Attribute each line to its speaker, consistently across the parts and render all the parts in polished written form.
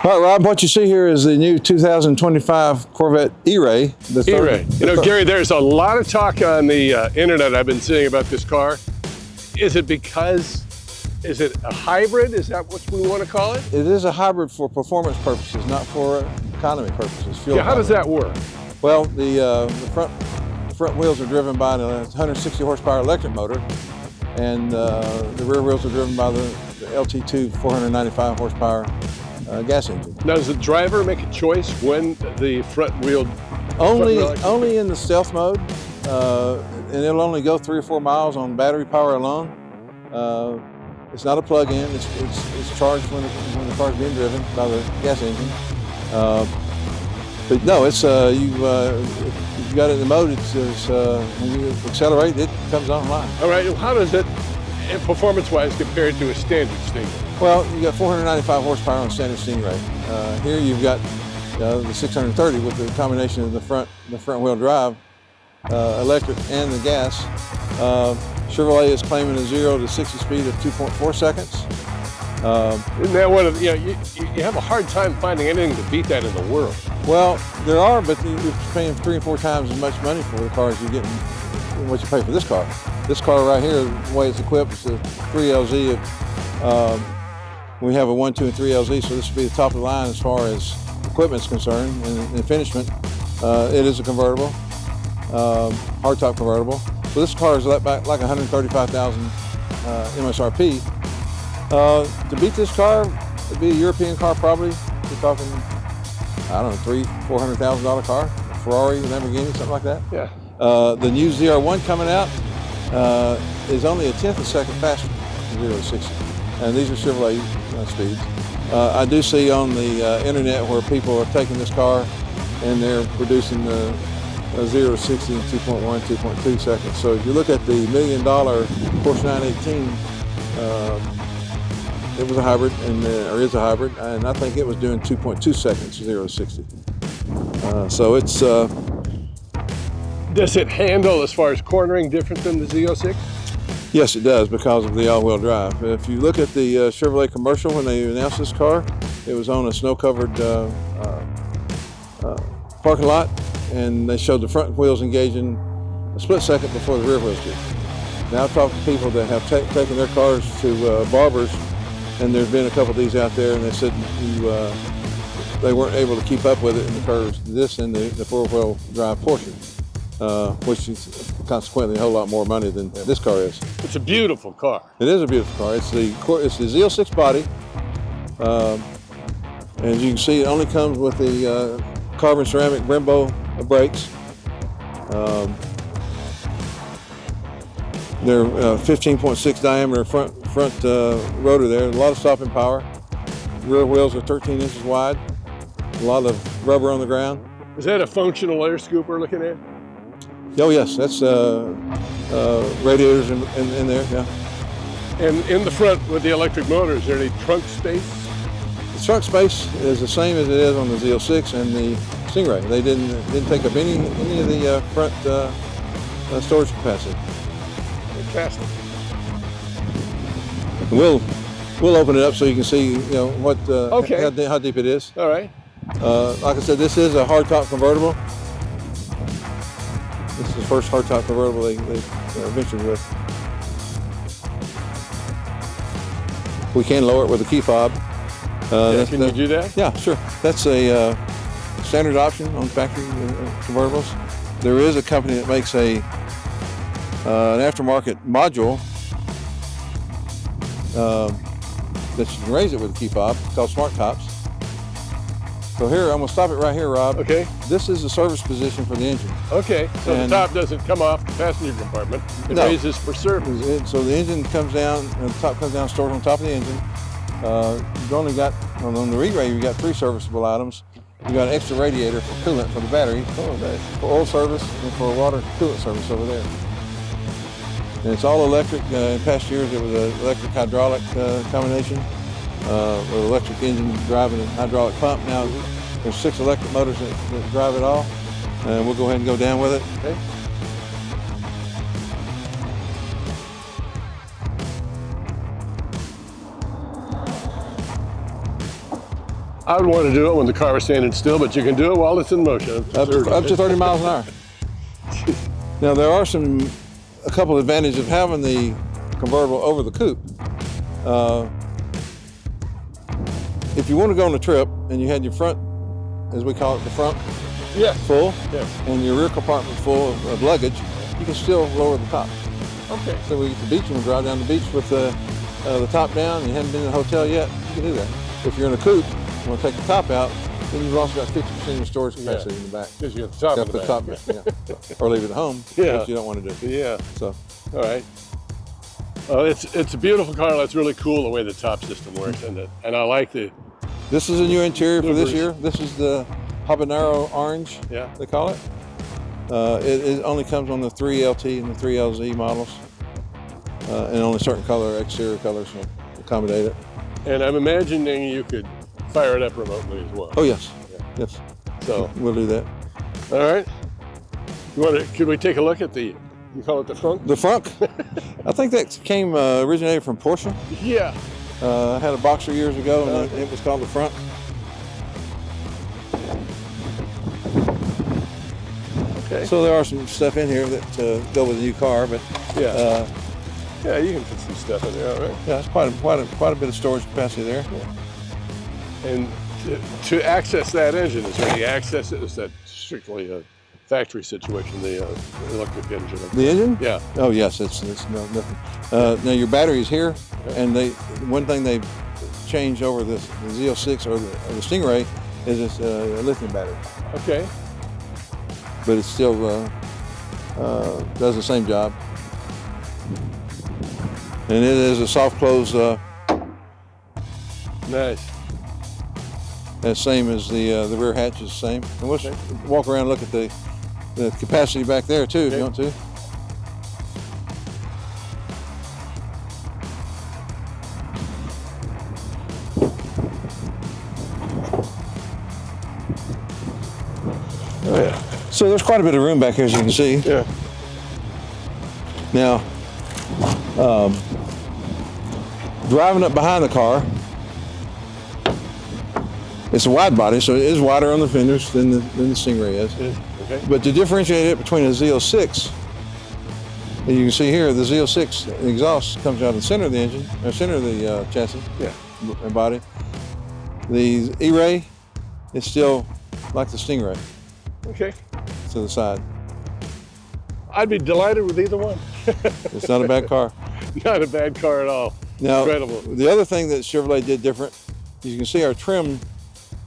Speaker 1: All right, Rob, what you see here is the new 2025 Corvette E-Ray.
Speaker 2: E-Ray. You know, Gary, there's a lot of talk on the internet I've been seeing about this car. Is it a hybrid? Is that what we want to call it?
Speaker 1: It is a hybrid for performance purposes, not for economy purposes.
Speaker 2: Yeah, how does that work?
Speaker 1: Well, the front wheels are driven by the 160 horsepower electric motor, and the rear wheels are driven by the LT2 495 horsepower gas engine.
Speaker 2: Now, does the driver make a choice when the front wheel?
Speaker 1: Only in the stealth mode, and it'll only go 3 or 4 miles on battery power alone. It's not a plug-in. It's charged when the car's being driven by the gas engine. But no, it's if you got it in the mode. When you accelerate, it comes online.
Speaker 2: All right. How does it, performance-wise, compared to a standard Stingray?
Speaker 1: Well, you got 495 horsepower on standard Stingray. Here you've got the 630 with the combination of the front wheel drive, electric and the gas. Chevrolet is claiming a 0 to 60 speed of 2.4 seconds.
Speaker 2: Isn't that one of you have a hard time finding anything to beat that in the world?
Speaker 1: Well, there are, but you're paying 3 or 4 times as much money for the cars you get what you pay for this car. This car right here, the way it's equipped, it's a 3LZ. We have a 1, 2, and 3 LZ, so this would be the top of the line as far as equipment is concerned and finishment. It is a convertible, hardtop convertible. So this car is let back like 135,000 MSRP. To beat this car, it'd be a European car probably. We're talking, I don't know, $300,000-$400,000 car, a Ferrari, Lamborghini, something like that.
Speaker 2: Yeah.
Speaker 1: The new ZR1 coming out is only a tenth of a second faster than 0 to 60. And these are Chevrolet speeds. I do see on the internet where people are taking this car and they're producing the 0 to 60 in 2.1, 2.2 seconds. So if you look at the $1 million Porsche 918, it was a hybrid, or is a hybrid, and I think it was doing 2.2 seconds 0 to 60. So it's.
Speaker 2: Does it handle, as far as cornering, different than the Z06?
Speaker 1: Yes, it does, because of the all-wheel drive. If you look at the Chevrolet commercial when they announced this car, it was on a snow-covered parking lot, and they showed the front wheels engaging a split second before the rear wheels did. Now I've talked to people that have taken their cars to barbers, and there's been a couple of these out there, and they said they weren't able to keep up with it in the curves. This and the four-wheel drive portion. Which is consequently a whole lot more money than this car is.
Speaker 2: It's a beautiful car.
Speaker 1: It is a beautiful car. It's the Z06 body, and you can see it only comes with the carbon ceramic Brembo brakes. They're 15.6 diameter front rotor there. A lot of stopping power. Rear wheels are 13 inches wide. A lot of rubber on the ground.
Speaker 2: Is that a functional air scoop we're looking at?
Speaker 1: Oh yes, that's radiators in there, yeah.
Speaker 2: And in the front with the electric motor, is there any trunk space?
Speaker 1: The trunk space is the same as it is on the Z06 and the Stingray. They didn't take up any of the front storage capacity.
Speaker 2: Fantastic.
Speaker 1: We'll open it up so you can see, what how deep it is.
Speaker 2: All right.
Speaker 1: Like I said, this is a hardtop convertible. This is the first hardtop convertible they ventured with. We can lower it with a key fob.
Speaker 2: Can you do that?
Speaker 1: Yeah, sure. That's a standard option on factory convertibles. There is a company that makes an aftermarket module that you can raise it with a key fob. It's called Smart Tops. So here, I'm going to stop it right here, Rob.
Speaker 2: Okay.
Speaker 1: This is the service position for the engine.
Speaker 2: Okay, so the top doesn't come off the passenger compartment. It raises for service.
Speaker 1: So the engine comes down, and the top comes down, stored on top of the engine. You've only got, on the E-Ray, you've got 3 serviceable items. You've got an extra radiator for coolant for the battery, for oil service, and for water coolant service over there. And it's all electric. In past years, it was an electric-hydraulic combination. With electric engine driving a hydraulic pump. Now there's 6 electric motors that drive it all, and we'll go ahead and go down with it.
Speaker 2: Okay. I would want to do it when the car is standing still, but you can do it while it's in motion.
Speaker 1: Up to 30 miles an hour. Now there are a couple of advantages of having the convertible over the coupe. If you want to go on a trip and you had your front, as we call it, the front full, and your rear compartment full of luggage, you can still lower the top.
Speaker 2: Okay.
Speaker 1: So we get to the beach, and we'll drive down the beach with the top down, and you haven't been in a hotel yet, you can do that. If you're in a coupe, you want to take the top out, then you've also got 50% of your storage capacity in the back.
Speaker 2: Because you got the top in the
Speaker 1: back. Or leave it at home, which you don't want to do.
Speaker 2: Yeah.
Speaker 1: So.
Speaker 2: All right. It's a beautiful car. That's really cool the way the top system works, and I like the.
Speaker 1: This is a new interior for this year. This is the habanero orange. They call it. It only comes on the 3LT and the 3LZ models, and only certain exterior colors will accommodate it.
Speaker 2: And I'm imagining you could fire it up remotely as well.
Speaker 1: Oh yes, yes.
Speaker 2: So
Speaker 1: we'll do that.
Speaker 2: All right. Could we take a look at the? You call it the frunk?
Speaker 1: The frunk. I think that originated from Porsche.
Speaker 2: Yeah.
Speaker 1: I had a Boxer years ago, and it was called the frunk.
Speaker 2: Okay.
Speaker 1: So there are some stuff in here that go with a new car, but
Speaker 2: yeah, you can put some stuff in there, all right?
Speaker 1: Yeah, it's quite a bit of storage capacity there.
Speaker 2: Yeah. And to access that engine, is there any access? Is that strictly a factory situation, the electric engine?
Speaker 1: The engine?
Speaker 2: Yeah.
Speaker 1: Oh yes, it's nothing. Now your battery is here, and one thing they changed over the Z06 or the Stingray is it's a lithium battery.
Speaker 2: Okay.
Speaker 1: But it still does the same job, and it is a soft close.
Speaker 2: Nice.
Speaker 1: As same as the rear hatch is the same. And we'll walk around and look at the capacity back there too, if you want to.
Speaker 2: Oh yeah.
Speaker 1: So there's quite a bit of room back here, as you can see.
Speaker 2: Yeah.
Speaker 1: Now, driving up behind the car, it's a wide body, so it is wider on the fenders than the Stingray is.
Speaker 2: Okay.
Speaker 1: But to differentiate it between a Z06, and you can see here, the Z06 exhaust comes out of the center of the engine, or center of the chassis and body. The E-Ray is still like the Stingray.
Speaker 2: Okay.
Speaker 1: To the side.
Speaker 2: I'd be delighted with either one.
Speaker 1: It's not a bad car.
Speaker 2: Not a bad car at all.
Speaker 1: Now,
Speaker 2: incredible.
Speaker 1: The other thing that Chevrolet did different, you can see our trim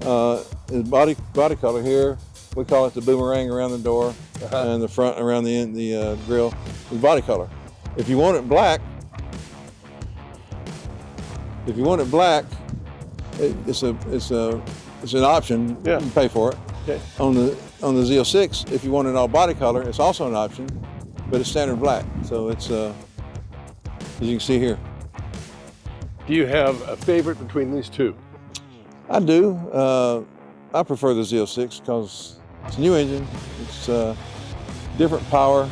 Speaker 1: is body color here. We call it the boomerang around the door, and the front around the grill is body color. If you want it black, it's an option.
Speaker 2: Yeah.
Speaker 1: You can pay for it.
Speaker 2: Okay.
Speaker 1: On the Z06, if you want it all body color, it's also an option, but it's standard black. So it's as you can see here.
Speaker 2: Do you have a favorite between these two?
Speaker 1: I do. I prefer the Z06 because it's a new engine. It's different power.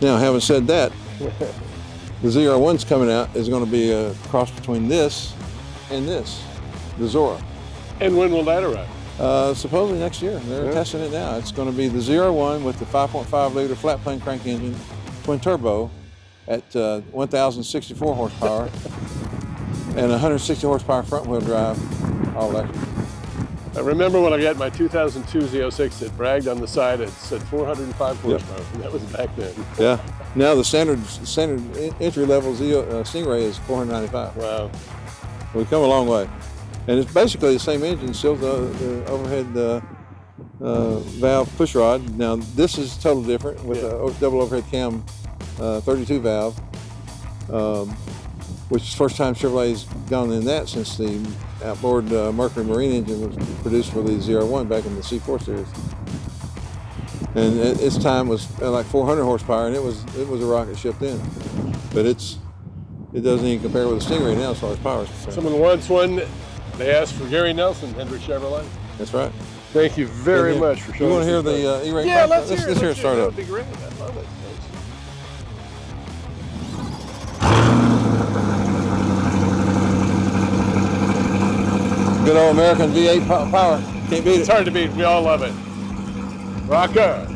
Speaker 1: Now, having said that, the ZR1's coming out is going to be a cross between this and this, the Zora.
Speaker 2: And when will that arrive?
Speaker 1: Supposedly next year. They're testing it now. It's going to be the ZR1 with the 5.5 liter flat plane crank engine, twin turbo, at 1,064 horsepower and 160 horsepower front wheel drive, all electric.
Speaker 2: I remember when I got my 2002 Z06, it bragged on the side, it said 405 horsepower, and that was back then.
Speaker 1: Yeah. Now the standard entry level Stingray is 495.
Speaker 2: Wow.
Speaker 1: We've come a long way. And it's basically the same engine, still the overhead valve push rod. Now this is totally different with a double overhead cam 32 valve, which is the first time Chevrolet's gone in that since the outboard Mercury Marine engine was produced for the ZR1 back in the C4 series. And its time was like 400 horsepower, and it was a rocket ship then. But it doesn't even compare with the Stingray now as far as power is concerned.
Speaker 2: Someone wants one. They asked for Gary Nelson, Hendricks Chevrolet.
Speaker 1: That's right.
Speaker 2: Thank you very much for showing us.
Speaker 1: You want to hear the E-Ray?
Speaker 2: Yeah, let's hear
Speaker 1: it start
Speaker 2: up.
Speaker 1: up.
Speaker 2: That would be great. I love it. Thanks.
Speaker 1: Good old American V8 power. Can't beat it.
Speaker 2: It's hard to beat. We all love it. Rocker.